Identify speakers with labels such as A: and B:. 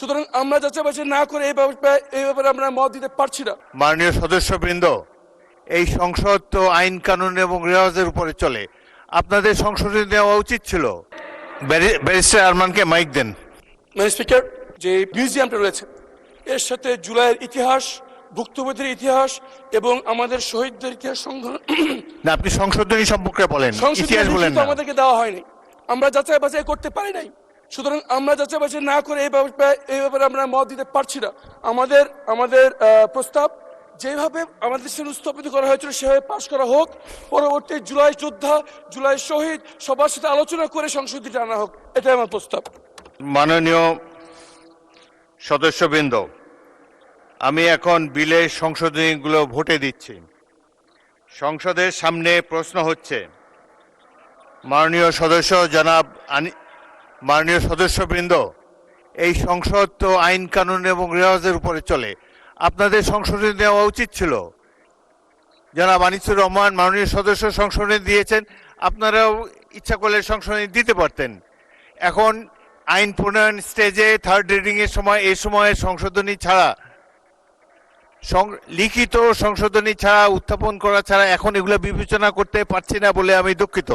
A: সুতরাং আমরা যাচাই বাছাই না করে এই ব্যাপারে আমরা মত দিতে পারছি না।
B: মাননীয় সদস্যবৃন্দ, এই সংসদ তো আইন কানুন এবং রেওয়াজের উপরে চলে, আপনাদের সংশোধনী দেওয়া উচিত ছিল। ব্যারিস্টার আরমানকে মাইক দেন।
A: ম্যাডাম স্পিকার, যে মিউজিয়ামটা রয়েছে এর সাথে জুলাইয়ের ইতিহাস, ভুক্তভোগীদের ইতিহাস এবং আমাদের শহীদদের ইতিহাস
B: না, আপনি সংশোধনী সম্পর্কে বলেন, ইতিহাস বলেন না।
A: আমাদেরকে দেওয়া হয়নি, আমরা যাচাই বাছাই করতে পারি নাই। সুতরাং আমরা যাচাই বাছাই না করে এই ব্যাপারে আমরা মত দিতে পারছি না। আমাদের প্রস্তাব যেভাবে আমাদের দেশে উত্থাপিত করা হয়েছিল সেভাবে পাশ করা হোক। পরবর্তী জুলাই যোদ্ধা, জুলাই শহীদ সবার সাথে আলোচনা করে সংশোধনীটা আনা হোক, এটাই আমার প্রস্তাব।
B: মাননীয় সদস্যবৃন্দ, আমি এখন বিলের সংশোধনীগুলো ভোটে দিচ্ছি। সংসদের সামনে প্রশ্ন হচ্ছে, মাননীয় সদস্যবৃন্দ, এই সংসদ তো আইন কানুন এবং রেওয়াজের উপরে চলে, আপনাদের সংশোধনী দেওয়া উচিত ছিল। জনাব আনিসুর রহমান মাননীয় সদস্য সংশোধনী দিয়েছেন, আপনারাও ইচ্ছা করলে সংশোধনী দিতে পারতেন। এখন আইন প্রণয়ন স্টেজে থার্ড রিডিং এর সময় এই সময়ে সংশোধনী ছাড়া, লিখিত সংশোধনী ছাড়া, উত্থাপন করা ছাড়া এখন এগুলো বিবেচনা করতে পারছি না বলে আমি দুঃখিত।